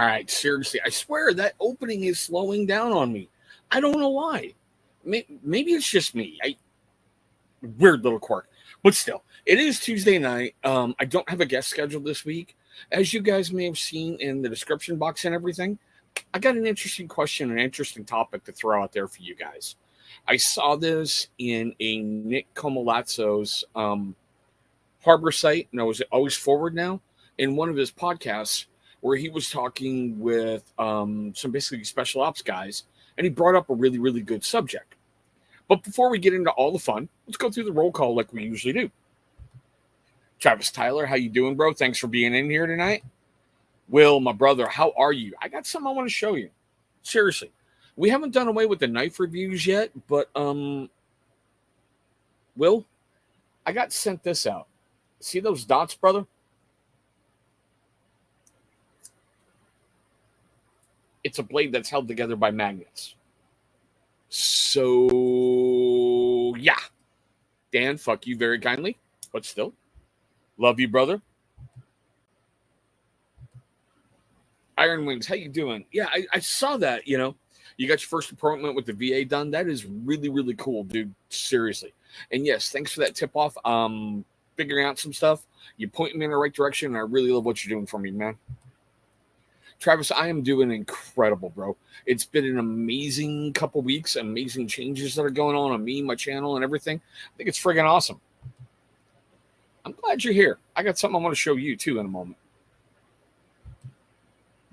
right, seriously, I swear that opening is slowing down on me. I don't know why. Maybe it's just me. Weird little quirk. But still, it is Tuesday night. I don't have a guest scheduled this week. As you guys may have seen in the description box and everything, I got an interesting question, an interesting topic to throw out there for you guys. I saw this in a Nick Comalazzo's Harbor site, and I was always forward now, in one of his podcasts where he was talking with some basically special ops guys, and he brought up a really, really good subject. But before we get into all the fun, let's go through the roll call like we usually do. Travis Tyler, how you doing, bro? Thanks for being in here tonight. Will, my brother, how are you? I got something I want to show you. Seriously. We haven't done away with the knife reviews yet, but Will, I got sent this out. See those dots, brother? It's a blade that's held together by magnets. So, yeah. Dan, fuck you very kindly, but still. Love you, brother. Iron Wings, how you doing? Yeah, I saw that, you know. You got your first appointment with the VA done. That is really, really cool, dude. Seriously. And yes, thanks for that tip-off. Figuring out some stuff. You point me in the right direction, and I really love what you're doing for me, man. Travis, I am doing incredible, bro. It's been an amazing couple weeks, amazing changes that are going on me, my channel, and everything. I think it's friggin' awesome. I'm glad you're here. I got something I want to show you, too, in a moment.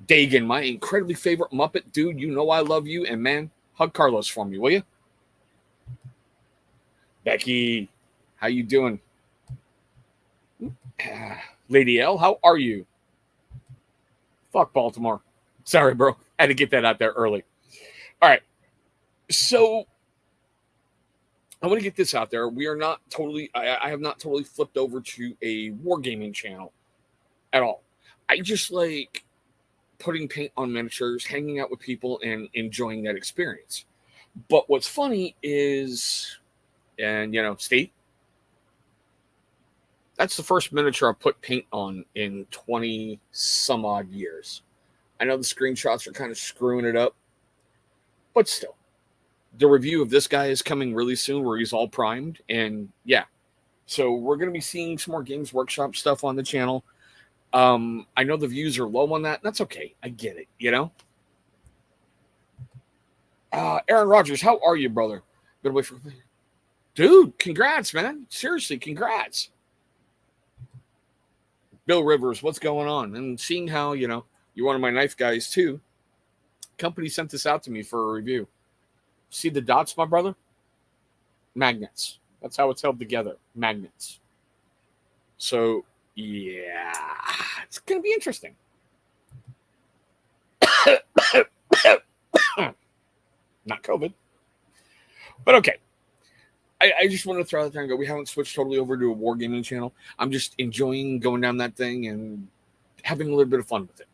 Dagan, my incredibly favorite Muppet, dude, you know I love you, and man, hug Carlos for me, will you? Becky, how you doing? Lady L, how are you? Fuck Baltimore. Sorry, bro. Had to get that out there early. All right. So I want to get this out there. We are not totally, I have not totally flipped over to a wargaming channel at all. I just like putting paint on miniatures, hanging out with people, and enjoying that experience. But what's funny is, and you know, Steve, that's the first miniature I put paint on in 20 some odd years. I know the screenshots are kind of screwing it up, but still. The review of this guy is coming really soon where he's all primed. And yeah, so we're going to be seeing some more Games Workshop stuff on the channel. I know the views are low on that. That's okay. I get it, you know? Aaron Rodgers, how are you, brother? Been away for... Dude, congrats, man. Seriously, congrats. Bill Rivers, what's going on? And seeing how, you know, you're one of my knife guys, too. Company sent this out to me for a review. See the dots, my brother? Magnets. That's how it's held together. Magnets. So, yeah. It's going to be interesting. Not COVID. But okay. I just want to throw out there and go, we haven't switched totally over to a wargaming channel. I'm just enjoying going down that thing and having a little bit of fun with it.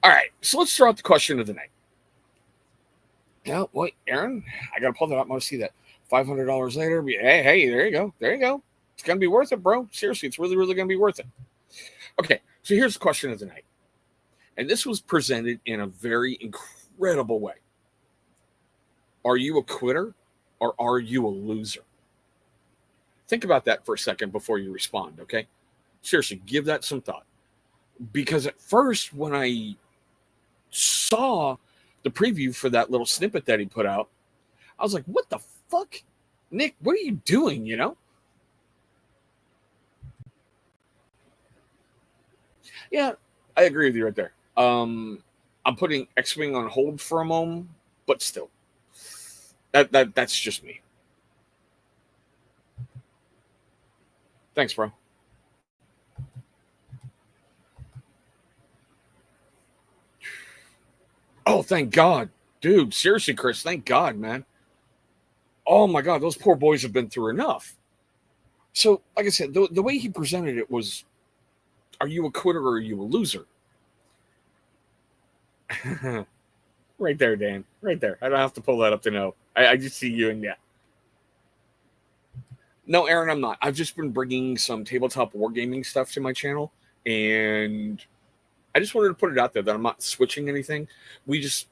All right. So let's throw out the question of the night. Yeah, wait, Aaron, I got to pull that up. I want to see that. $500 later. Hey, there you go. There you go. It's going to be worth it, bro. Seriously, it's really, really going to be worth it. Okay, so here's the question of the night. And this was presented in a very incredible way. Are you a quitter or are you a loser? Think about that for a second before you respond, okay? Seriously, give that some thought. Because at first, when I saw the preview for that little snippet that he put out, I was like, what the fuck? Nick, what are you doing, you know? Yeah, I agree with you right there. I'm putting X-Wing on hold for a moment, but still. That's just me. Thanks, bro. Oh, thank God. Dude, seriously, Chris, thank God, man. Oh, my God, those poor boys have been through enough. So, like I said, the way he presented it was, are you a quitter or are you a loser? Right there, Dan. Right there. I don't have to pull that up to know. I just see you and yeah. No, Aaron, I'm not. I've just been bringing some tabletop wargaming stuff to my channel, and I just wanted to put it out there that I'm not switching anything. We just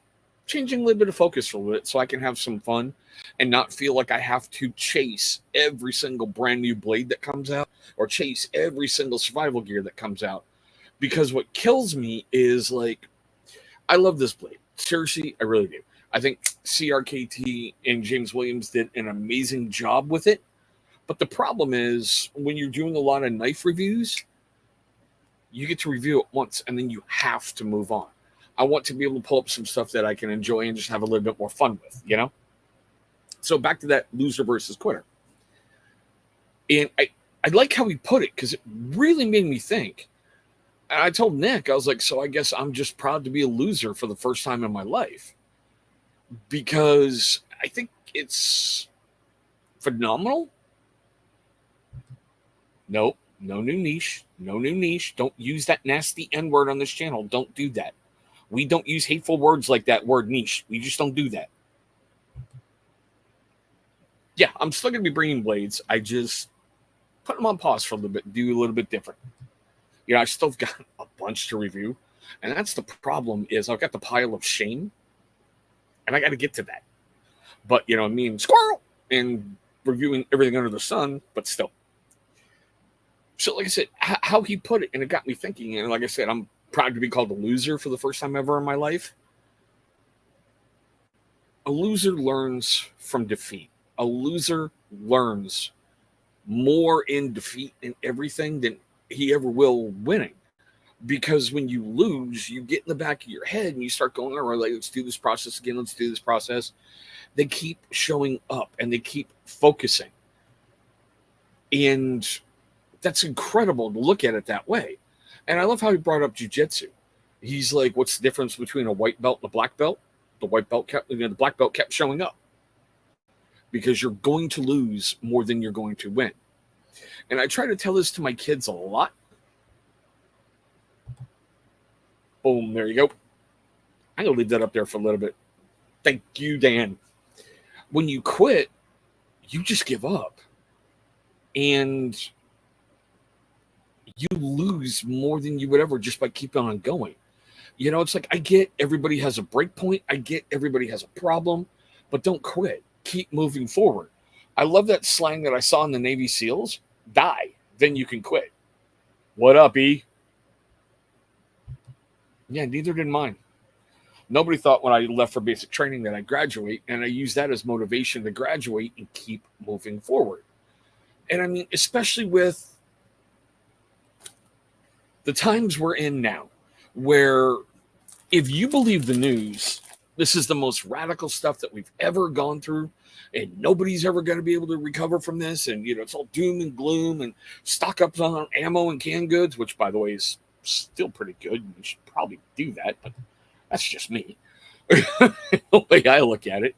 changing a little bit of focus for a little bit so I can have some fun and not feel like I have to chase every single brand new blade that comes out or chase every single survival gear that comes out. Because what kills me is like, I love this blade. Seriously, I really do. I think CRKT and James Williams did an amazing job with it. But the problem is when you're doing a lot of knife reviews, you get to review it once and then you have to move on. I want to be able to pull up some stuff that I can enjoy and just have a little bit more fun with, you know? So back to that loser versus quitter. And I like how he put it because it really made me think. And I told Nick, I was like, so I guess I'm just proud to be a loser for the first time in my life. Because I think it's phenomenal. Nope, no new niche. No new niche. Don't use that nasty N word on this channel. Don't do that. We don't use hateful words like that word niche. We just don't do that. Yeah, I'm still going to be bringing blades. I just put them on pause for a little bit, do a little bit different. You know, I still got a bunch to review. And that's the problem is I've got the pile of shame. And I got to get to that. But, you know, me and Squirrel and reviewing everything under the sun, but still. So, like I said, how he put it, and it got me thinking. And like I said, I'm proud to be called a loser for the first time ever in my life. A loser learns from defeat. A loser learns more in defeat in everything than he ever will winning. Because when you lose, you get in the back of your head and you start going, all right, let's do this process again. Let's do this process. They keep showing up and they keep focusing. And that's incredible to look at it that way. And I love how he brought up jiu-jitsu. He's like, what's the difference between a white belt and a black belt? The white belt kept, the black belt kept showing up. Because you're going to lose more than you're going to win. And I try to tell this to my kids a lot. Boom, there you go. I'm going to leave that up there for a little bit. Thank you, Dan. When you quit, you just give up. And you lose more than you would ever just by keeping on going. You know, it's like I get everybody has a break point. I get everybody has a problem. But don't quit. Keep moving forward. I love that slang that I saw in the Navy SEALs. Die, then you can quit. What up, E? Yeah, neither did mine. Nobody thought when I left for basic training that I'd graduate, and I use that as motivation to graduate and keep moving forward. And I mean, especially with the times we're in now, where if you believe the news, this is the most radical stuff that we've ever gone through, and nobody's ever going to be able to recover from this. And, you know, it's all doom and gloom and stock up on ammo and canned goods, which, by the way, is still pretty good. You should probably do that, but that's just me. The way I look at it.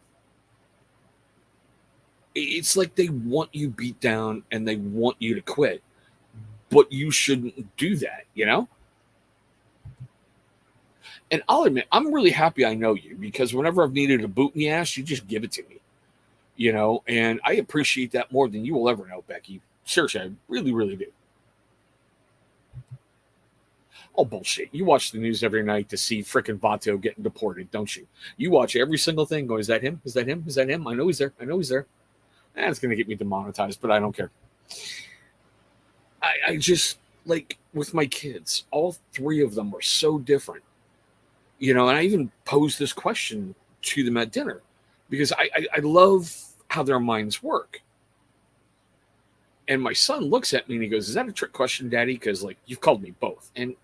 It's like they want you beat down and they want you to quit, but you shouldn't do that, you know? And I'll admit, I'm really happy I know you because whenever I've needed a boot in the ass, you just give it to me, you know? And I appreciate that more than you will ever know, Becky. Seriously, I really, really do. Oh, bullshit. You watch the news every night to see frickin' Vato getting deported, don't you? You watch every single thing going, is that him? Is that him? Is that him? I know he's there. I know he's there. It's going to get me demonetized, but I don't care. I just, like, with my kids, all three of them are so different. You know, and I even posed this question to them at dinner because I love how their minds work. And my son looks at me and he goes, is that a trick question, Daddy? Because, like, you've called me both. And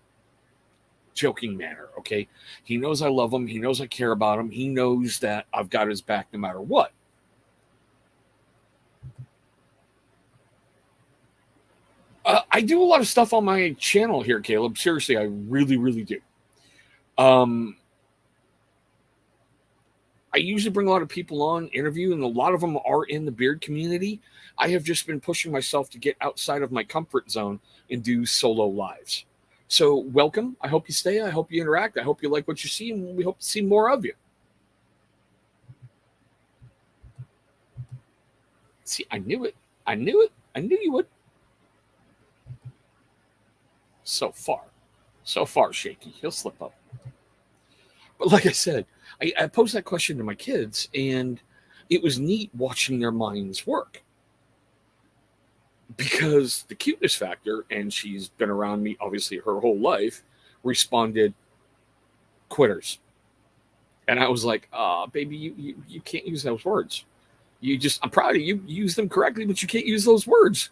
joking manner, okay? He knows I love him. He knows I care about him. He knows that I've got his back no matter what. I do a lot of stuff on my channel here, Caleb. Seriously, I really, really do. I usually bring a lot of people on, interview, and a lot of them are in the beard community. I have just been pushing myself to get outside of my comfort zone and do solo lives. So welcome. I hope you stay. I hope you interact. I hope you like what you see, and we hope to see more of you. See, I knew it. I knew it. I knew you would. So far, So far, shaky. He'll slip up. But like I said, I posed that question to my kids, and it was neat watching their minds work. Because the cuteness factor, and she's been around me obviously her whole life, responded, quitters. And I was like, baby, you can't use those words. I'm proud of you. You use them correctly, but you can't use those words.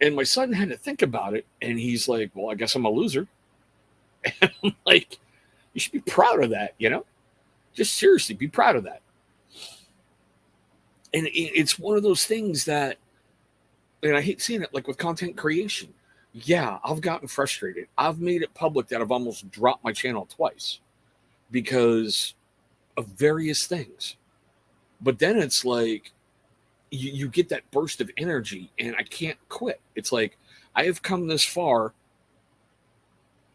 And my son had to think about it, and he's like, well, I guess I'm a loser. And I'm like, you should be proud of that, Just seriously, be proud of that. And it's one of those things that, and I hate seeing it, like with content creation. Yeah, I've gotten frustrated. I've made it public that I've almost dropped my channel twice because of various things. But then it's like, you get that burst of energy, and I can't quit. It's like, I have come this far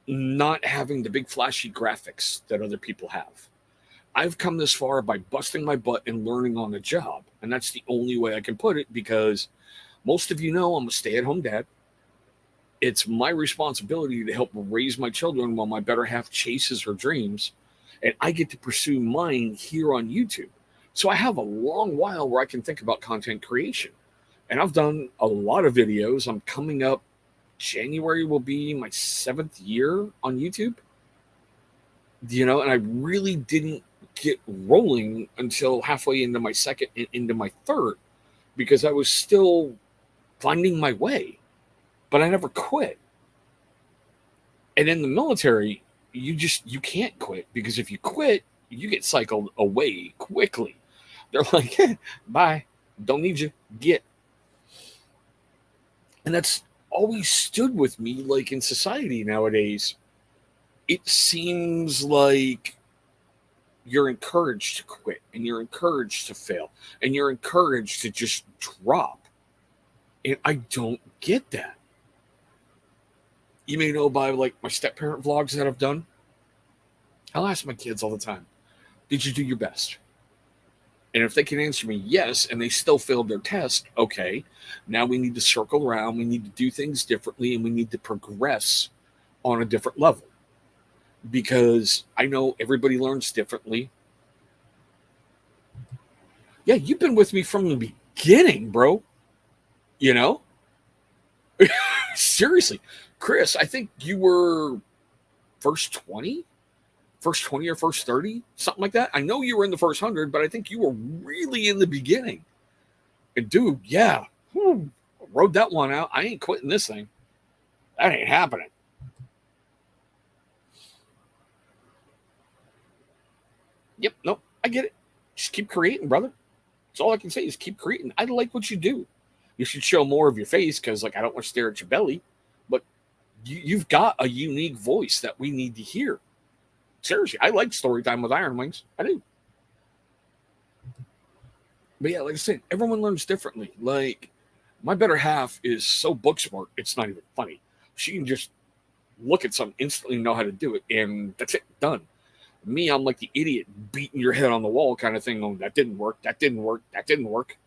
not having the big flashy graphics that other people have. I've come this far by busting my butt and learning on the job. And that's the only way I can put it, because most of you know I'm a stay-at-home dad. It's my responsibility to help raise my children while my better half chases her dreams. And I get to pursue mine here on YouTube. So I have a long while where I can think about content creation. And I've done a lot of videos. I'm coming up, January will be my 7th year on YouTube. And I really didn't get rolling until halfway into my second and into my third, because I was still finding my way, but I never quit. And in the military, you can't quit, because if you quit, you get cycled away quickly. They're like, bye, don't need you, get. And that's always stood with me. Like in society nowadays, it seems like you're encouraged to quit, and you're encouraged to fail, and you're encouraged to just drop. And I don't get that. You may know by like my step-parent vlogs that I've done. I'll ask my kids all the time, did you do your best? And if they can answer me yes, and they still failed their test, okay, now we need to circle around, we need to do things differently, and we need to progress on a different level. Because I know everybody learns differently. Yeah, you've been with me from the beginning, bro. Seriously. Chris, I think you were first 20 or first 30, something like that. I know you were in the first 100, but I think you were really in the beginning. And dude, yeah, rode that one out. I ain't quitting this thing. That ain't happening. Yep, nope, I get it. Just keep creating, brother. That's all I can say is keep creating. I like what you do. You should show more of your face, because like I don't want to stare at your belly, but you've got a unique voice that we need to hear. Seriously, I like story time with Iron Wings. I do. But yeah, like I said, everyone learns differently. Like, my better half is so book smart, it's not even funny. She can just look at something, instantly know how to do it, and that's it, done. Me, I'm like the idiot beating your head on the wall kind of thing. Oh, that didn't work. That didn't work. That didn't work.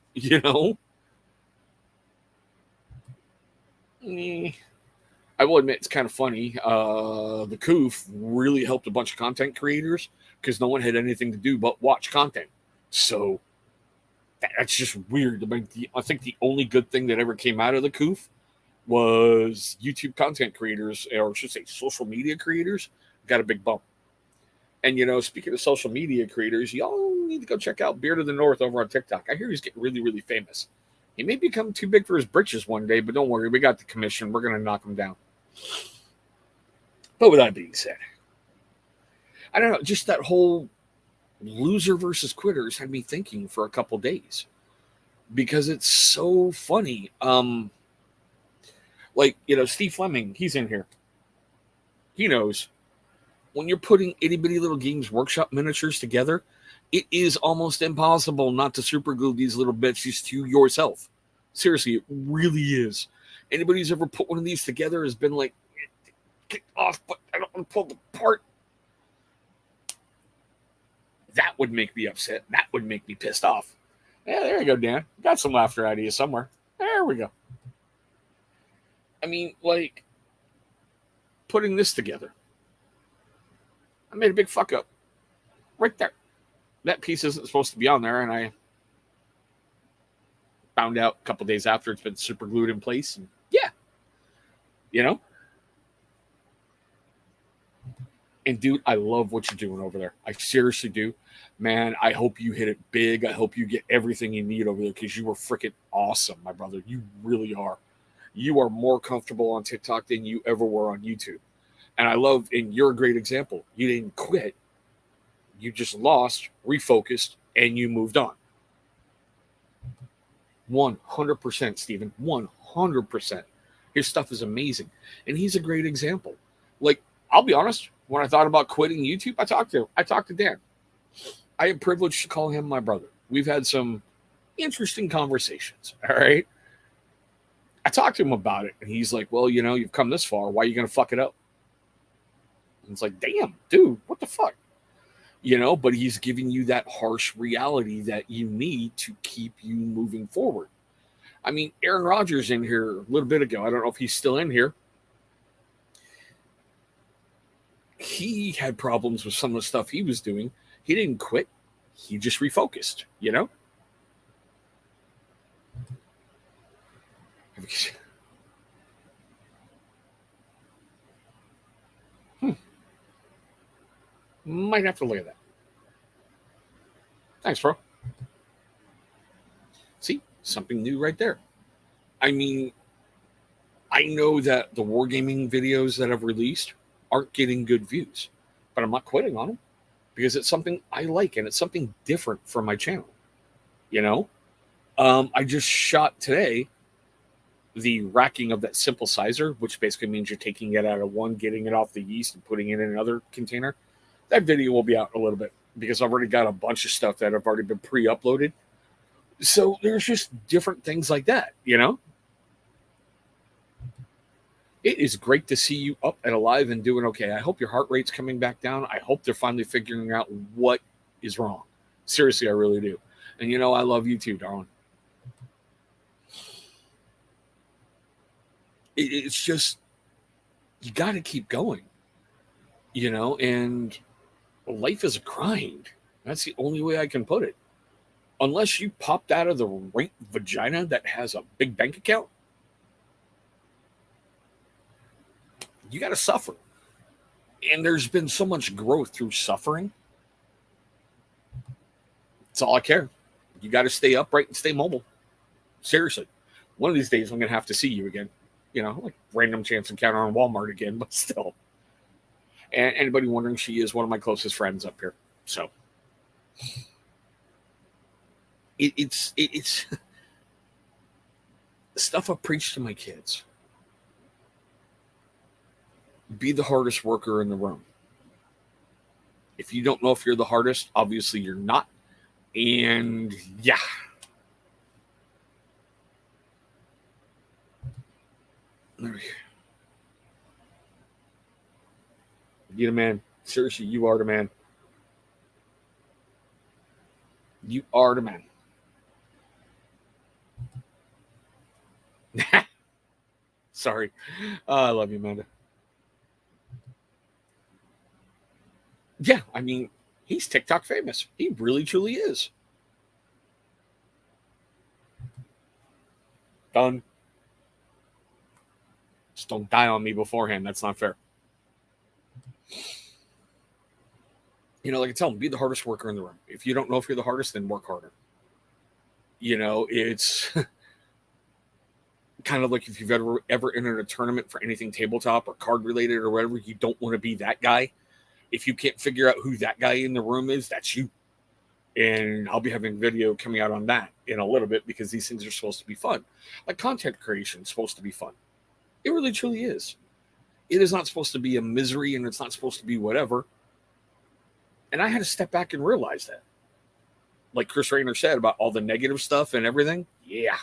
I will admit it's kind of funny. The Coof really helped a bunch of content creators, because no one had anything to do but watch content. So that's just weird. I think the only good thing that ever came out of the Coof was YouTube content creators, or I should say social media creators, got a big bump. And, speaking of social media creators, y'all need to go check out Beard of the North over on TikTok. I hear he's getting really, really famous. He may become too big for his britches one day, but don't worry. We got the commission. We're going to knock him down. But with that being said, I don't know. Just that whole loser versus quitters had me thinking for a couple days, because it's so funny. Steve Fleming, he's in here. He knows. When you're putting itty-bitty little Games Workshop miniatures together, it is almost impossible not to super glue these little bitches to yourself. Seriously, it really is. Anybody who's ever put one of these together has been like, get off, but I don't want to pull it apart. That would make me upset. That would make me pissed off. Yeah, there you go, Dan. Got some laughter out of you somewhere. There we go. I mean, like, putting this together. I made a big fuck up right there. That piece isn't supposed to be on there, and I found out a couple days after it's been super glued in place. And yeah, you know. And dude, I love what you're doing over there. I seriously do. Man, I hope you hit it big. I hope you get everything you need over there because you were freaking awesome, my brother. You really are. You are more comfortable on TikTok than you ever were on YouTube. And I love, and you're a great example. You didn't quit. You just lost, refocused, and you moved on. 100%, Stephen. 100%. His stuff is amazing. And he's a great example. Like, I'll be honest, when I thought about quitting YouTube, I talked to Dan. I am privileged to call him my brother. We've had some interesting conversations, all right? I talked to him about it, and he's like, well, you know, you've come this far. Why are you going to fuck it up? And it's like, damn, dude, what the fuck? You know, but he's giving you that harsh reality that you need to keep you moving forward. I mean, Aaron Rodgers in here a little bit ago. I don't know if he's still in here. He had problems with some of the stuff he was doing. He didn't quit. He just refocused, you know? Might have to look at that. Thanks, bro. See, something new right there. I mean, I know that the wargaming videos that I've released aren't getting good views, but I'm not quitting on them because it's something I like and it's something different for my channel. You know, I just shot today the racking of that simple sizer, which basically means you're taking it out of one, getting it off the yeast and putting it in another container. That video will be out in a little bit because I've already got a bunch of stuff that have already been pre-uploaded. So there's just different things like that, you know? It is great to see you up and alive and doing okay. I hope your heart rate's coming back down. I hope they're finally figuring out what is wrong. Seriously, I really do. And you know, I love you too, darling. It's just, you got to keep going, you know, and life is a grind. That's the only way I can put it. Unless you popped out of the right vagina that has a big bank account, you got to suffer. And there's been so much growth through suffering. That's all I care. You got to stay upright and stay mobile. Seriously. One of these days, I'm going to have to see you again. You know, like random chance encounter on Walmart again, but still. And anybody wondering, she is one of my closest friends up here. So it's stuff I preach to my kids. Be the hardest worker in the room. If you don't know if you're the hardest, obviously you're not. And yeah. You the man. Seriously, you are the man. You are the man. Sorry. I love you, Amanda. Yeah, I mean, he's TikTok famous. He really, truly is. Done. Just don't die on me beforehand. That's not fair. You know, like I tell him, be the hardest worker in the room. If you don't know if you're the hardest, then work harder. You know, it's kind of like if you've ever entered a tournament for anything tabletop or card related or whatever, you don't want to be that guy. If you can't figure out who that guy in the room is, that's you. And I'll be having a video coming out on that in a little bit because these things are supposed to be fun. Like content creation is supposed to be fun. It really, truly is. It is not supposed to be a misery and it's not supposed to be whatever. And I had to step back and realize that. Like Chris Rayner said about all the negative stuff and everything. Yeah.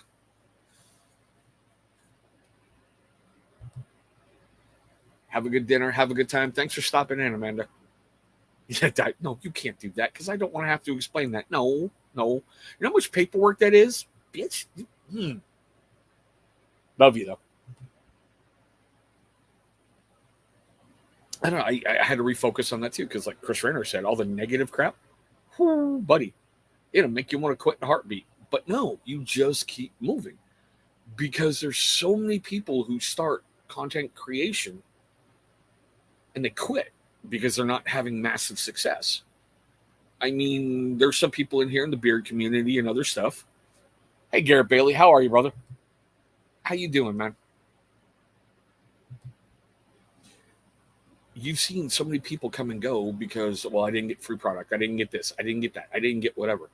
Have a good dinner. Have a good time. Thanks for stopping in, Amanda. No, you can't do that because I don't want to have to explain that. No. You know how much paperwork that is? Bitch. Love you, though. I don't know. I had to refocus on that too because, like Chris Rayner said, all the negative crap, whoo, buddy, it'll make you want to quit in a heartbeat. But no, you just keep moving because there's so many people who start content creation and they quit because they're not having massive success. I mean, there's some people in here in the beard community and other stuff. Hey, Garrett Bailey, how are you, brother? How you doing, man? You've seen so many people come and go because, well, I didn't get free product. I didn't get this. I didn't get that. I didn't get whatever.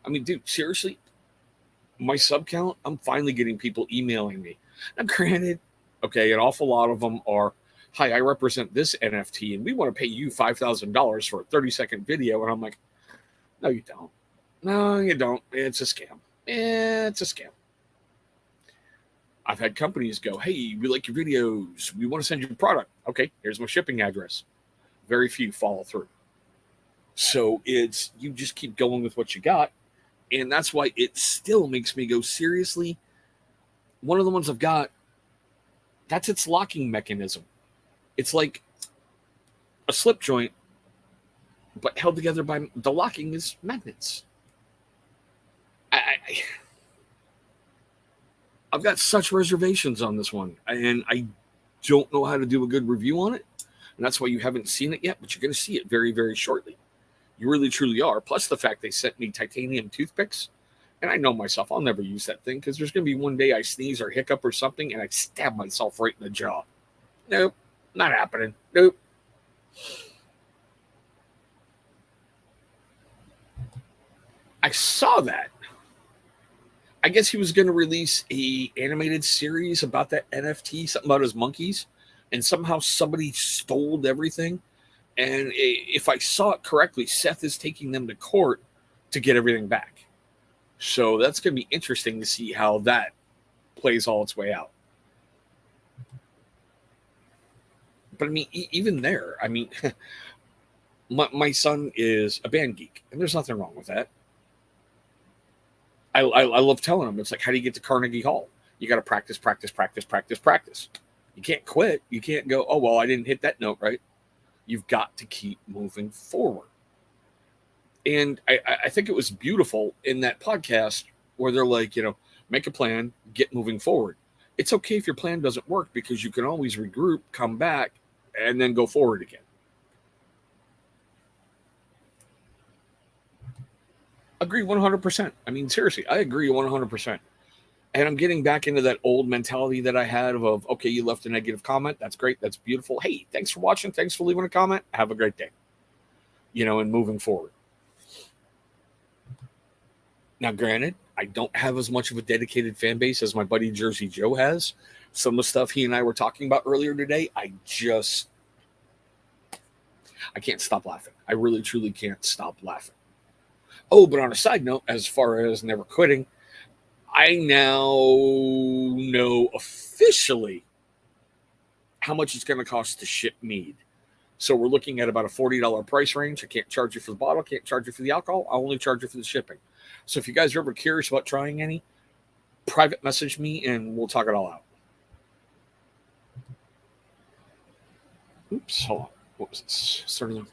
I mean, dude, seriously, my sub count, I'm finally getting people emailing me. Now, granted, okay, an awful lot of them are, hi, I represent this NFT and we want to pay you $5,000 for a 30-second video. And I'm like, no, you don't. No, you don't. It's a scam. It's a scam. I've had companies go, hey, we like your videos. We want to send you a product. Okay, here's my shipping address. Very few follow through. So it's, you just keep going with what you got. And that's why it still makes me go, seriously, one of the ones I've got, that's its locking mechanism. It's like a slip joint, but held together by the locking is magnets. I've got such reservations on this one, and I don't know how to do a good review on it. And that's why you haven't seen it yet, but you're going to see it very, very shortly. You really, truly are. Plus the fact they sent me titanium toothpicks. And I know myself, I'll never use that thing because there's going to be one day I sneeze or hiccup or something and I stab myself right in the jaw. Nope, not happening. Nope. I saw that. I guess he was going to release a animated series about that NFT, something about his monkeys, and somehow somebody stole everything. And if I saw it correctly, Seth is taking them to court to get everything back. So that's going to be interesting to see how that plays all its way out. But I mean, even there, I mean, my son is a band geek, and there's nothing wrong with that. I love telling him, it's like, how do you get to Carnegie Hall? You got to practice, practice, practice, practice, practice. You can't quit. You can't go, oh, well, I didn't hit that note right. You've got to keep moving forward. And I think it was beautiful in that podcast where they're like, make a plan, get moving forward. It's okay if your plan doesn't work because you can always regroup, come back, and then go forward again. Agree 100%. I mean, seriously, I agree 100%. And I'm getting back into that old mentality that I had of, okay, you left a negative comment. That's great. That's beautiful. Hey, thanks for watching. Thanks for leaving a comment. Have a great day. And moving forward. Now, granted, I don't have as much of a dedicated fan base as my buddy Jersey Joe has. Some of the stuff he and I were talking about earlier today, I can't stop laughing. I really, truly can't stop laughing. Oh, but on a side note, as far as never quitting, I now know officially how much it's going to cost to ship mead. So we're looking at about a $40 price range. I can't charge you for the bottle, can't charge you for the alcohol. I'll only charge you for the shipping. So if you guys are ever curious about trying any, private message me and we'll talk it all out. Oops, hold on. What was this? Starting.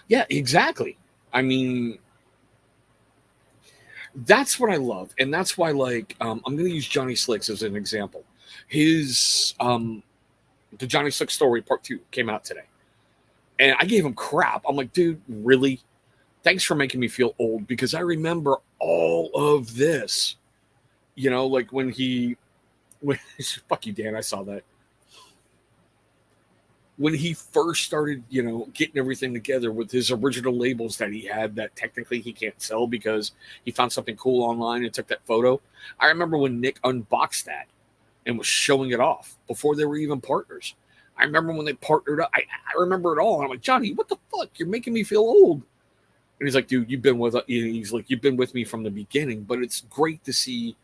Yeah, exactly. I mean, that's what I love. And that's why, I'm going to use Johnny Slicks as an example. His, the Johnny Slicks story part 2 came out today. And I gave him crap. I'm like, dude, really? Thanks for making me feel old because I remember all of this. Like when fuck you, Dan, I saw that. When he first started, getting everything together with his original labels that he had that technically he can't sell because he found something cool online and took that photo. I remember when Nick unboxed that and was showing it off before they were even partners. I remember when they partnered up. I remember it all. And I'm like, Johnny, what the fuck? You're making me feel old. And he's like, dude, you've been with me from the beginning, but it's great to see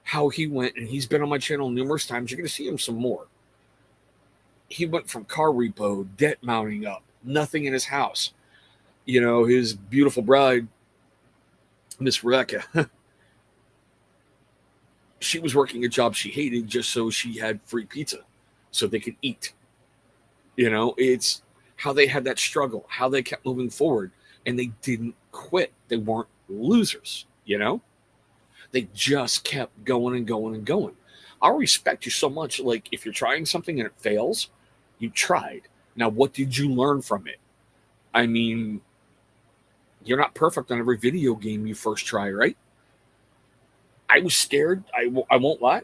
how he went. And he's been on my channel numerous times. You're going to see him some more. He went from car repo, debt mounting up, nothing in his house. His beautiful bride, Miss Rebecca, she was working a job she hated just so she had free pizza. so they could eat. It's how they had that struggle, how they kept moving forward, and they didn't quit. They weren't losers. They just kept going and going and going. I respect you so much. Like, if you're trying something and it fails, you tried. Now, what did you learn from it? I mean, you're not perfect on every video game you first try, right? I was scared. I won't lie.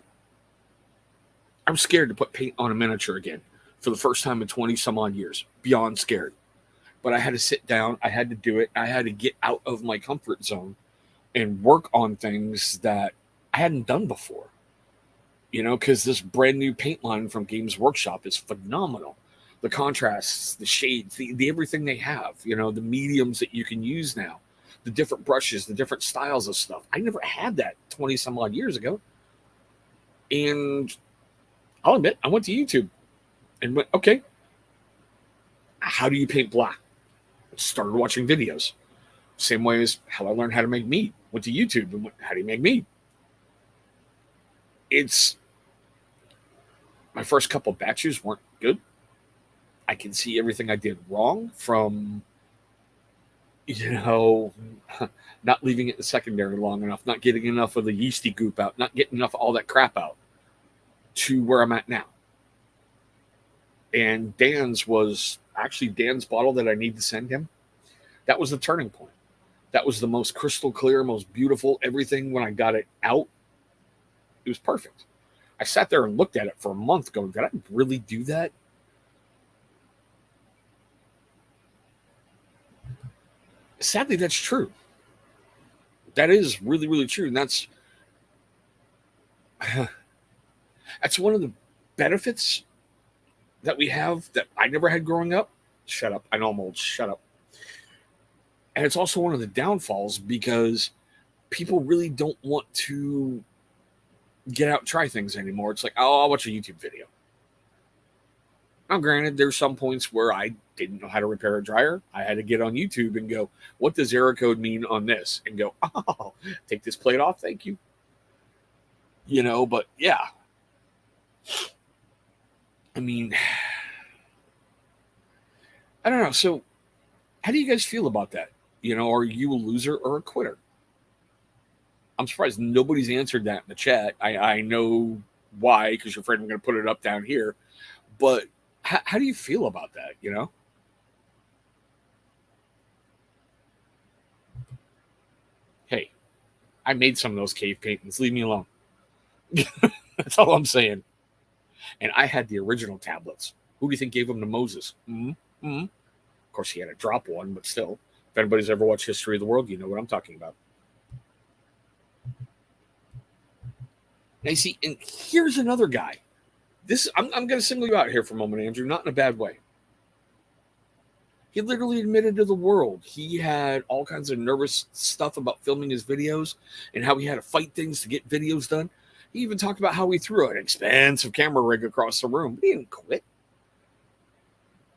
I was scared to put paint on a miniature again for the first time in 20 some odd years. Beyond scared. But I had to sit down. I had to do it. I had to get out of my comfort zone and work on things that I hadn't done before. Because this brand new paint line from Games Workshop is phenomenal. The contrasts, the shades, the everything they have, the mediums that you can use now, the different brushes, the different styles of stuff. I never had that 20 some odd years ago. And I'll admit, I went to YouTube and went, okay, how do you paint black? Started watching videos. Same way as how I learned how to make meat. Went to YouTube and went, how do you make meat? My first couple batches weren't good. I can see everything I did wrong, from, not leaving it in secondary long enough, not getting enough of the yeasty goop out, not getting enough of all that crap out, to where I'm at now. And Dan's bottle that I need to send him. That was the turning point. That was the most crystal clear, most beautiful, everything. When I got it out, it was perfect. I sat there and looked at it for a month going, did I really do that? Sadly, that's true. That is really, really true. And that's one of the benefits that we have that I never had growing up. Shut up. I know I'm old. Shut up. And it's also one of the downfalls, because people really don't want to get out and try things anymore. It's like, oh, I'll watch a YouTube video. Now, granted, there's some points where I didn't know how to repair a dryer. I had to get on YouTube and go, what does error code mean on this? And go, oh, take this plate off. Thank you. But yeah. I mean, I don't know. So how do you guys feel about that? Are you a loser or a quitter? I'm surprised nobody's answered that in the chat. I know why, because you're afraid I'm going to put it up down here. But how do you feel about that, Hey, I made some of those cave paintings. Leave me alone. That's all I'm saying. And I had the original tablets. Who do you think gave them to Moses? Mm-hmm. Of course, he had to drop one, but still. If anybody's ever watched History of the World, you know what I'm talking about. Now, you see, and here's another guy. I'm going to single you out here for a moment, Andrew, not in a bad way. He literally admitted to the world he had all kinds of nervous stuff about filming his videos and how he had to fight things to get videos done. He even talked about how he threw an expensive camera rig across the room. He didn't quit.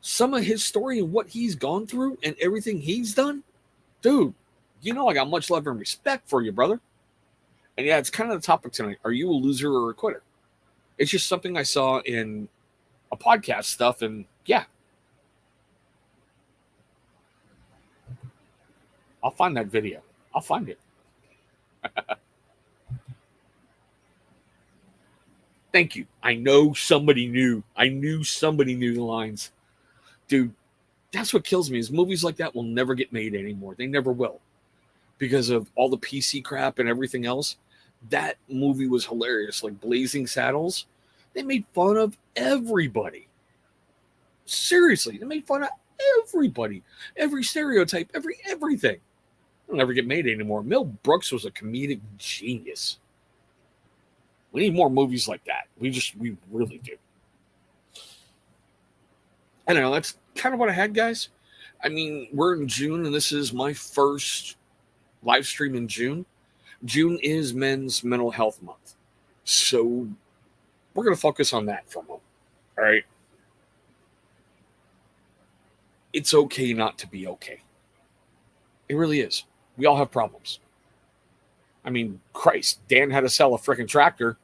Some of his story and what he's gone through and everything he's done, dude, I got much love and respect for you, brother. And yeah, it's kind of the topic tonight. Are you a loser or a quitter? It's just something I saw in a podcast stuff, and yeah. I'll find that video. I'll find it. Thank you. I know somebody knew. I knew somebody knew the lines. Dude, that's what kills me, is movies like that will never get made anymore. They never will. Because of all the PC crap and everything else. That movie was hilarious. Like Blazing Saddles. They made fun of everybody. Seriously, they made fun of everybody. Every stereotype, everything. It'll never get made anymore. Mel Brooks was a comedic genius. We need more movies like that. We really do. I don't know. That's kind of what I had, guys. I mean, we're in June, and this is my first live stream in June. June is Men's Mental Health Month. So we're going to focus on that for a moment. All right. It's okay not to be okay. It really is. We all have problems. I mean, Christ, Dan had to sell a freaking tractor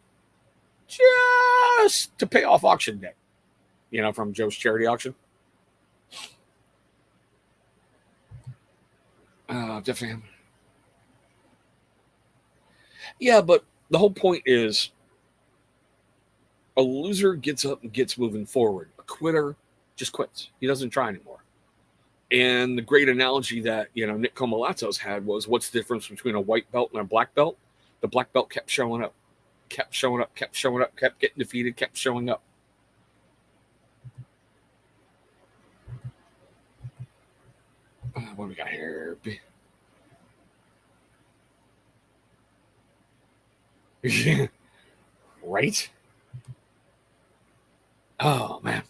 just to pay off auction debt. from Joe's charity auction. Definitely. Yeah, but the whole point is a loser gets up and gets moving forward. A quitter just quits. He doesn't try anymore. And the great analogy that Nick Comalato's had was, what's the difference between a white belt and a black belt? The black belt kept showing up, kept showing up, kept showing up, kept getting defeated, kept showing up. What do we got here? Right? Oh, man.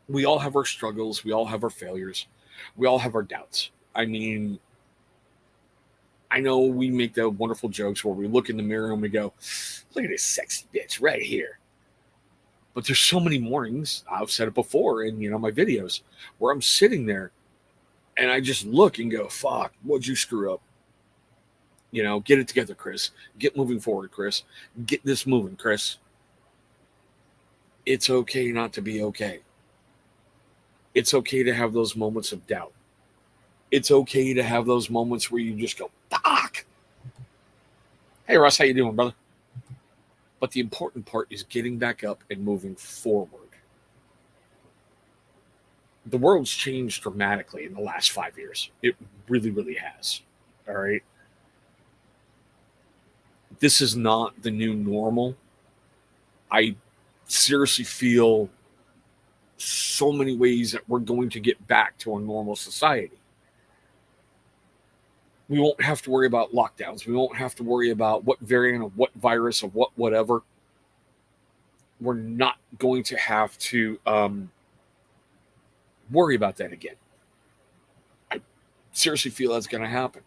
We all have our struggles. We all have our failures. We all have our doubts. I mean, I know we make the wonderful jokes where we look in the mirror and we go, look at this sexy bitch right here. But there's so many mornings, I've said it before in my videos, where I'm sitting there and I just look and go, fuck, what'd you screw up? Get it together, Chris. Get moving forward, Chris. Get this moving, Chris. It's okay not to be okay. It's okay to have those moments of doubt. It's okay to have those moments where you just go, fuck. Hey, Russ, how you doing, brother? But the important part is getting back up and moving forward. The world's changed dramatically in the last 5 years. It really, really has. All right. This is not the new normal. I seriously feel so many ways that we're going to get back to a normal society. We won't have to worry about lockdowns. We won't have to worry about what variant of what virus of whatever. We're not going to have to worry about that again. I seriously feel that's going to happen.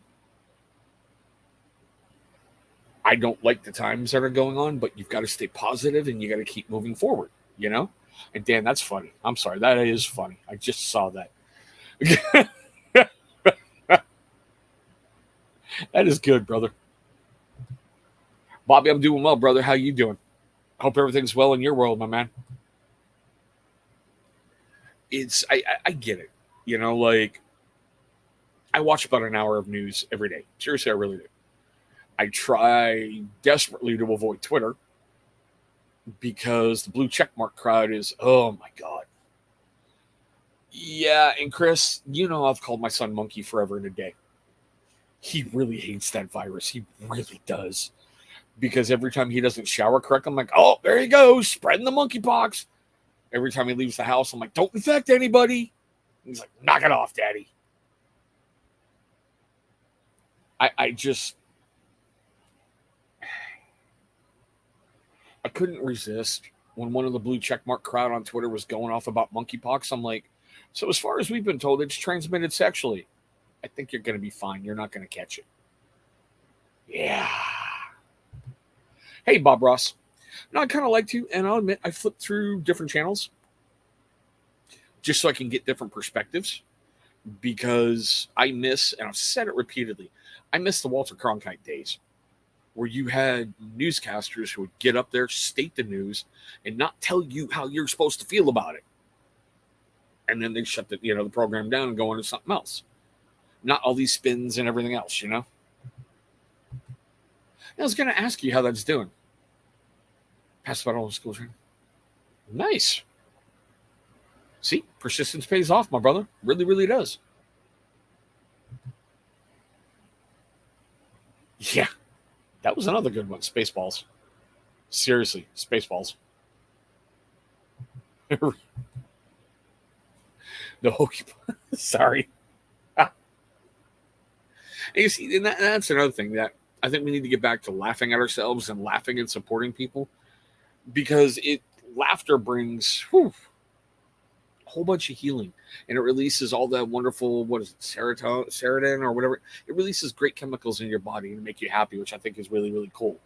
I don't like the times that are going on, but you've got to stay positive and you got to keep moving forward, And Dan, that's funny. I'm sorry. That is funny. I just saw that. That is good, brother. Bobby, I'm doing well, brother. How you doing? Hope everything's well in your world, my man. I get it. Like, I watch about an hour of news every day. Seriously, I really do. I try desperately to avoid Twitter because the blue checkmark crowd is, oh my God. Yeah, and Chris, I've called my son Monkey forever and a day. He really hates that virus. He really does. Because every time he doesn't shower correct, I'm like, oh, there he goes, spreading the monkeypox. Every time he leaves the house, I'm like, don't infect anybody. He's like, knock it off, Daddy. I couldn't resist when one of the blue checkmark crowd on Twitter was going off about monkeypox. I'm like, so as far as we've been told, it's transmitted sexually. I think you're going to be fine. You're not going to catch it. Yeah. Hey, Bob Ross. No, I kind of like to, and I'll admit, I flip through different channels just so I can get different perspectives because I miss, and I've said it repeatedly, I miss the Walter Cronkite days where you had newscasters who would get up there, state the news, and not tell you how you're supposed to feel about it. And then they shut the program down and go on to something else. Not all these spins and everything else, I was going to ask you how that's doing. Passed about all the school training. Nice. See, persistence pays off, my brother. Really, really does. Yeah. That was another good one. Spaceballs. Seriously, Spaceballs. The hokey. Sorry. And you see, and that's another thing that I think we need to get back to laughing at ourselves and laughing and supporting people because laughter brings a whole bunch of healing and it releases all that wonderful, what is it, serotonin or whatever. It releases great chemicals in your body and make you happy, which I think is really, really cool,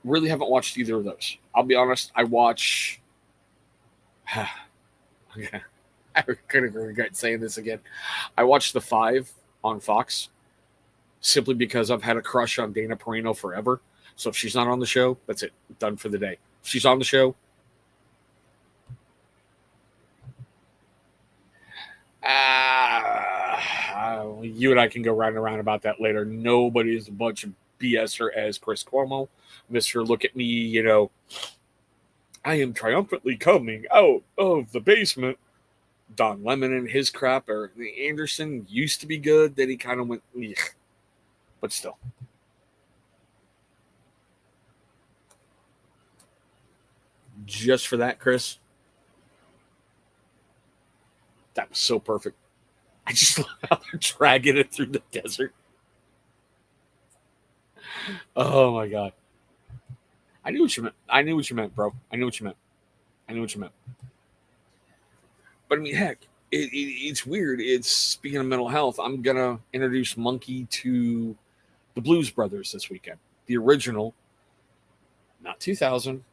Really haven't watched either of those. I'll be honest. I watch. Okay. I could regret saying this again. I watched The Five on Fox. simply because I've had a crush on Dana Perino forever. So if she's not on the show, that's it. Done for the day. If she's on the show, you and I can go round and around about that later. Nobody is a bunch of BSer as Chris Cuomo. Mr. Look at me, I am triumphantly coming out of the basement. Don Lemon and his crap, or Anderson used to be good, then he kind of went, ugh. But still. Just for that, Chris, that was so perfect. I just love how they're dragging it through the desert. Oh my God. I knew what you meant. I knew what you meant, bro. I knew what you meant. But I mean, heck, it's weird. It's, speaking of mental health, I'm going to introduce Monkey to the Blues Brothers this weekend. The original, not 2000.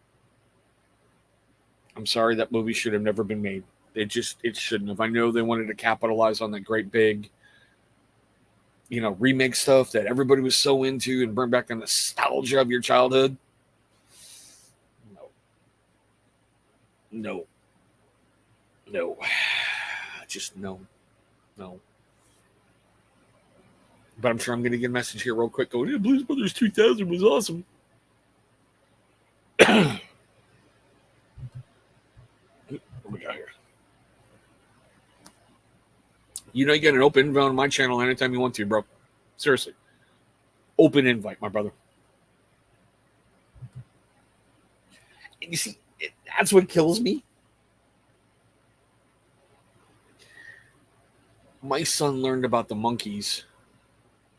I'm sorry, that movie should have never been made. It shouldn't have. I know they wanted to capitalize on that great big, remake stuff that everybody was so into and bring back the nostalgia of your childhood. No. Just no. But I'm sure I'm going to get a message here real quick going, yeah, Blues Brothers 2000 was awesome. What we got here? You get an open invite on my channel anytime you want to, bro. Seriously. Open invite, my brother. And you see, that's what kills me. My son learned about the monkeys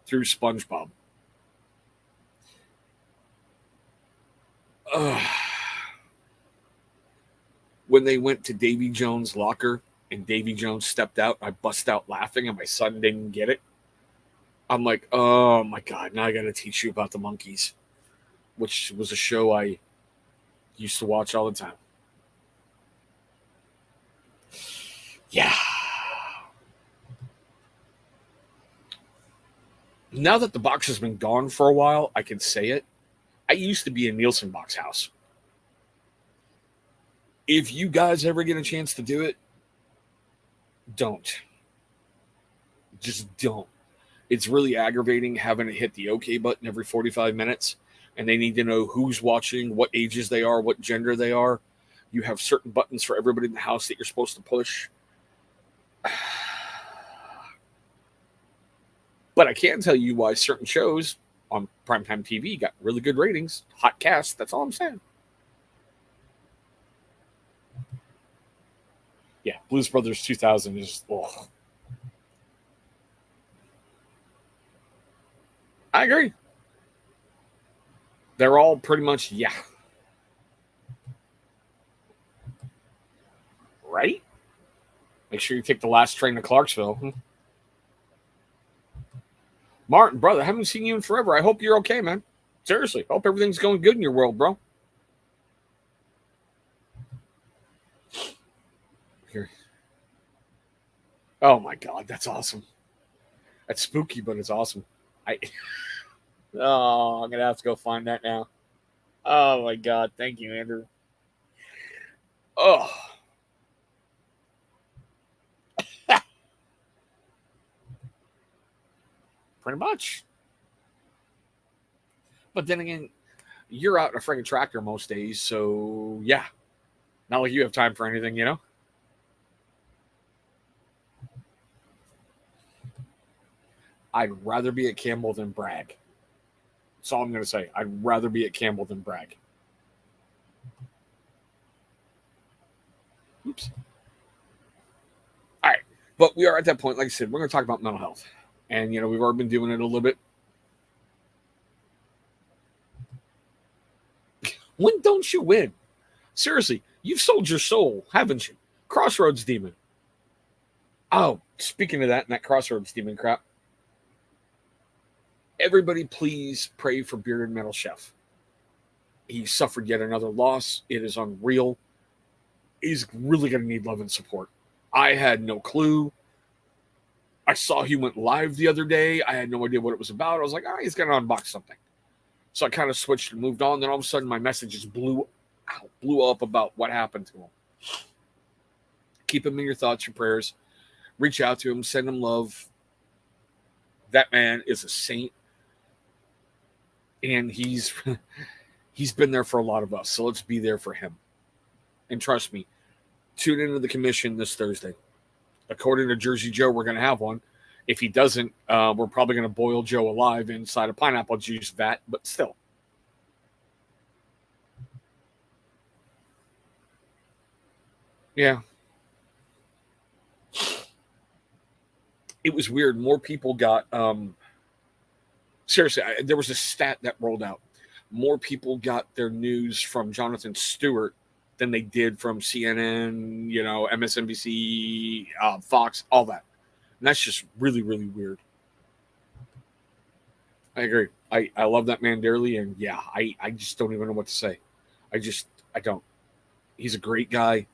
through SpongeBob. When they went to Davy Jones' locker and Davy Jones stepped out, I bust out laughing and my son didn't get it. I'm like, oh my God, now I got to teach you about the monkeys, which was a show I used to watch all the time. Yeah. Now that the box has been gone for a while, I can say it. I used to be a Nielsen box house. If you guys ever get a chance to do it, don't. Just don't. It's really aggravating having to hit the OK button every 45 minutes, and they need to know who's watching, what ages they are, what gender they are. You have certain buttons for everybody in the house that you're supposed to push. But I can tell you why certain shows on primetime TV got really good ratings. Hot cast, that's all I'm saying. Yeah, Blues Brothers 2000 is, oh. I agree. They're all pretty much, yeah. Right? Make sure you take the last train to Clarksville. Martin, brother, haven't seen you in forever. I hope you're okay, man. Seriously, hope everything's going good in your world, bro. Here. Oh my God, that's awesome. That's spooky, but it's awesome. I'm gonna have to go find that now. Oh my God, thank you, Andrew. Oh. Pretty much. But then again, you're out in a friggin' tractor most days, so yeah. Not like you have time for anything, I'd rather be at Campbell than brag. That's all I'm going to say. I'd rather be at Campbell than brag. Oops. All right. But we are at that point, like I said, we're going to talk about mental health. And, we've already been doing it a little bit. When don't you win? Seriously, you've sold your soul, haven't you? Crossroads Demon. Oh, speaking of that and that Crossroads Demon crap, everybody please pray for Bearded Metal Chef. He suffered yet another loss. It is unreal. He's really going to need love and support. I had no clue. I saw he went live the other day. I had no idea what it was about. I was like, he's going to unbox something. So I kind of switched and moved on. Then all of a sudden, my messages blew up about what happened to him. Keep him in your thoughts, your prayers. Reach out to him. Send him love. That man is a saint. And he's been there for a lot of us. So let's be there for him. And trust me, tune into the commission this Thursday. According to Jersey Joe, we're going to have one. If he doesn't, we're probably going to boil Joe alive inside a pineapple juice vat, but still. Yeah. It was weird. More people got, seriously, there was a stat that rolled out. More people got their news from Jonathan Stewart than they did from CNN, MSNBC, Fox, all that. And that's just really, really weird. I agree. I love that man dearly, and yeah, I just don't even know what to say. I don't. He's a great guy.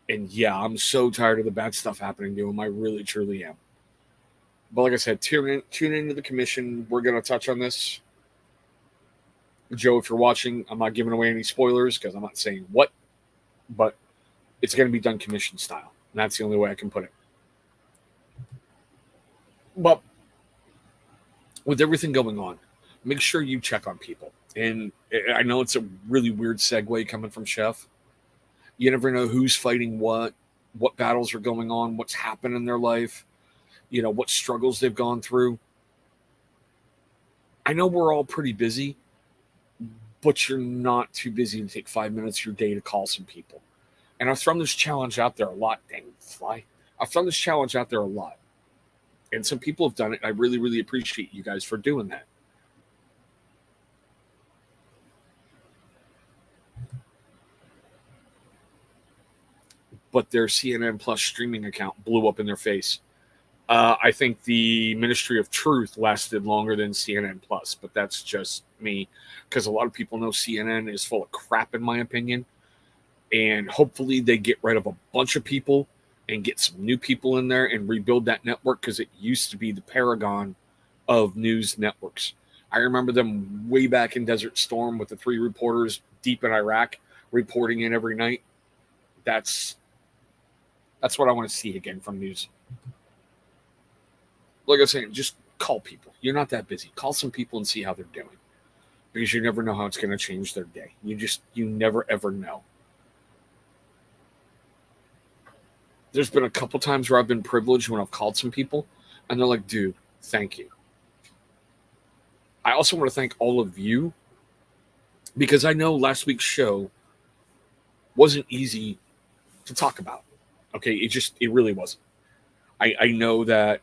And yeah, I'm so tired of the bad stuff happening to him. I really, truly am. But like I said, tune into the commission. We're going to touch on this. Joe, if you're watching, I'm not giving away any spoilers because I'm not saying what, but it's going to be done commission style. And that's the only way I can put it. But with everything going on, make sure you check on people. And I know it's a really weird segue coming from Chef. You never know who's fighting what battles are going on, what's happened in their life, what struggles they've gone through. I know we're all pretty busy, but you're not too busy to take 5 minutes of your day to call some people. And I've thrown this challenge out there a lot. Dang, fly. I've thrown this challenge out there a lot. And some people have done it. I really, really appreciate you guys for doing that. But their CNN Plus streaming account blew up in their face. I think the Ministry of Truth lasted longer than CNN Plus, but that's just me, because a lot of people know CNN is full of crap, in my opinion. And hopefully they get rid of a bunch of people and get some new people in there and rebuild that network, because it used to be the paragon of news networks. I remember them way back in Desert Storm with the 3 reporters deep in Iraq reporting in every night. That's what I want to see again from news. Like I was saying, just call people. You're not that busy. Call some people and see how they're doing, because you never know how it's going to change their day. You never, ever know. There's been a couple times where I've been privileged when I've called some people, and they're like, dude, thank you. I also want to thank all of you, because I know last week's show wasn't easy to talk about. Okay, it really wasn't. I know that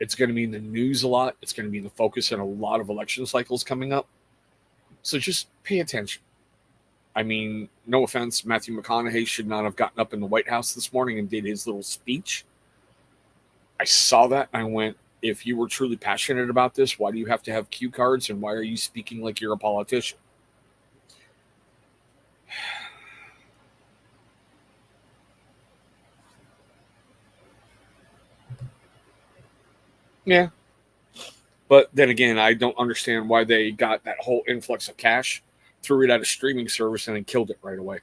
it's going to be in the news a lot. It's going to be in the focus in a lot of election cycles coming up. So just pay attention. I mean, no offense, Matthew McConaughey should not have gotten up in the White House this morning and did his little speech. I saw that. I went, if you were truly passionate about this, why do you have to have cue cards, and why are you speaking like you're a politician? Yeah. But then again, I don't understand why they got that whole influx of cash, threw it at a streaming service, and then killed it right away.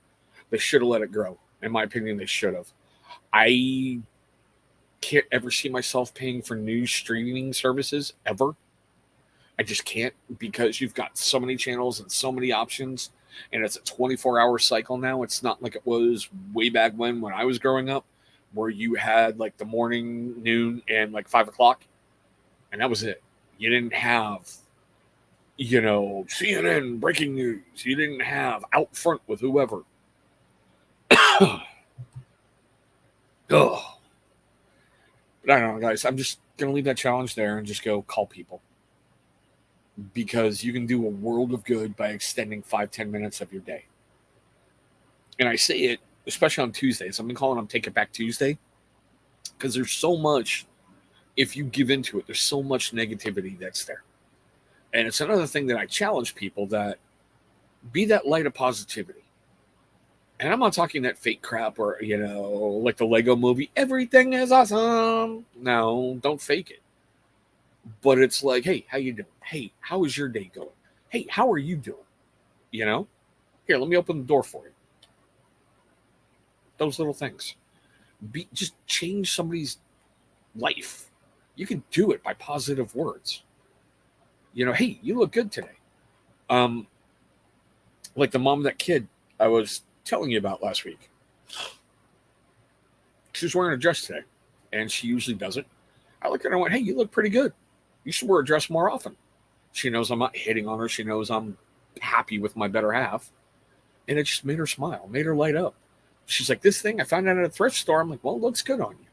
They should have let it grow. In my opinion, they should have. I can't ever see myself paying for new streaming services, ever. I just can't, because you've got so many channels and so many options, and it's a 24-hour cycle now. It's not like it was way back when I was growing up, where you had like the morning, noon, and like 5 o'clock. And that was it. You didn't have, CNN breaking news. You didn't have Out Front with whoever. Oh. But I don't know, guys. I'm just going to leave that challenge there and just go call people. Because you can do a world of good by extending 5-10 minutes of your day. And I say it, especially on Tuesdays. I've been calling them Take It Back Tuesday. Because there's so much, if you give into it, there's so much negativity that's there. And it's another thing that I challenge people, that be that light of positivity. And I'm not talking that fake crap where, like the Lego movie, everything is awesome. No, don't fake it. But it's like, hey, how you doing? Hey, how is your day going? Hey, how are you doing? Here, let me open the door for you. Those little things. Just change somebody's life. You can do it by positive words. Hey, you look good today. Like the mom of that kid I was telling you about last week. She was wearing a dress today, and she usually doesn't. I looked at her and went, hey, you look pretty good. You should wear a dress more often. She knows I'm not hitting on her. She knows I'm happy with my better half. And it just made her smile, made her light up. She's like, this thing, I found it at a thrift store. I'm like, well, it looks good on you.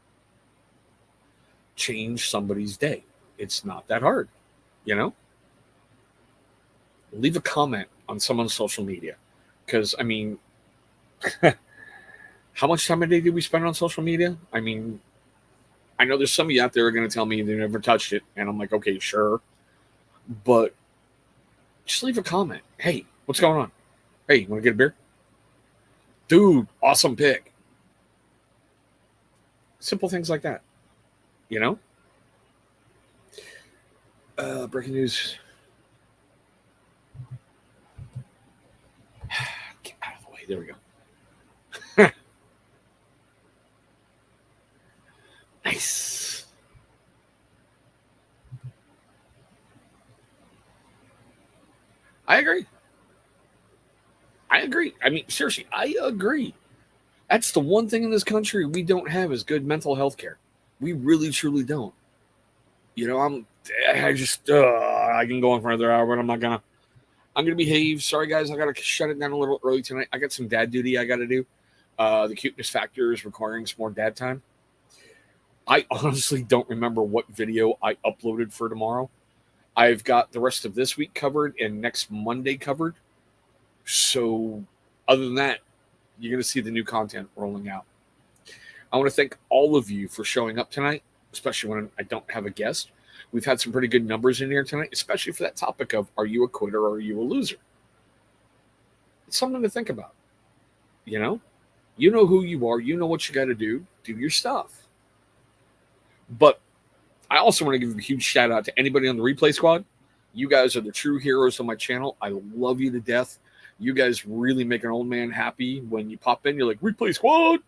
Change somebody's day. It's not that hard, Leave a comment on someone's social media. Because, how much time a day do we spend on social media? I know there's some of you out there are going to tell me they never touched it. And I'm like, okay, sure. But just leave a comment. Hey, what's going on? Hey, you want to get a beer? Dude, awesome pick. Simple things like that. Breaking news. Get out of the way. There we go. Nice. I agree. Seriously, I agree. That's the one thing in this country we don't have is good mental health care. We really, truly don't. I can go on for another hour, but I'm going to behave. Sorry, guys. I got to shut it down a little early tonight. I got some dad duty I got to do. The cuteness factor is requiring some more dad time. I honestly don't remember what video I uploaded for tomorrow. I've got the rest of this week covered and next Monday covered. So other than that, you're going to see the new content rolling out. I want to thank all of you for showing up tonight, especially when I don't have a guest. We've had some pretty good numbers in here tonight, especially for that topic of, are you a quitter or are you a loser? It's something to think about. You know who you are. You know what you got to do. Do your stuff. But I also want to give a huge shout out to anybody on the replay squad. You guys are the true heroes of my channel. I love you to death. You guys really make an old man happy when you pop in. You're like, replay squad.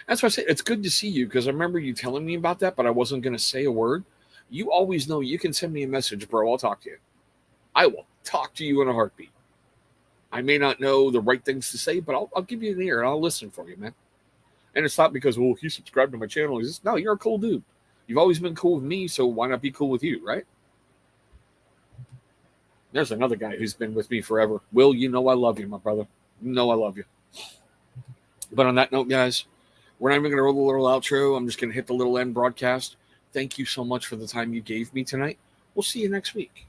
That's why I say it's good to see you, because I remember you telling me about that, but I wasn't going to say a word. You always know you can send me a message, bro. I'll talk to you. I will talk to you in a heartbeat. I may not know the right things to say, but I'll give you an ear and I'll listen for you, man. And it's not because, well, he subscribed to my channel. He's just, no, you're a cool dude. You've always been cool with me, so why not be cool with you, right? There's another guy who's been with me forever. Will, you know I love you, my brother. You know I love you. But on that note, guys, we're not even going to roll the little outro. I'm just going to hit the little end broadcast. Thank you so much for the time you gave me tonight. We'll see you next week.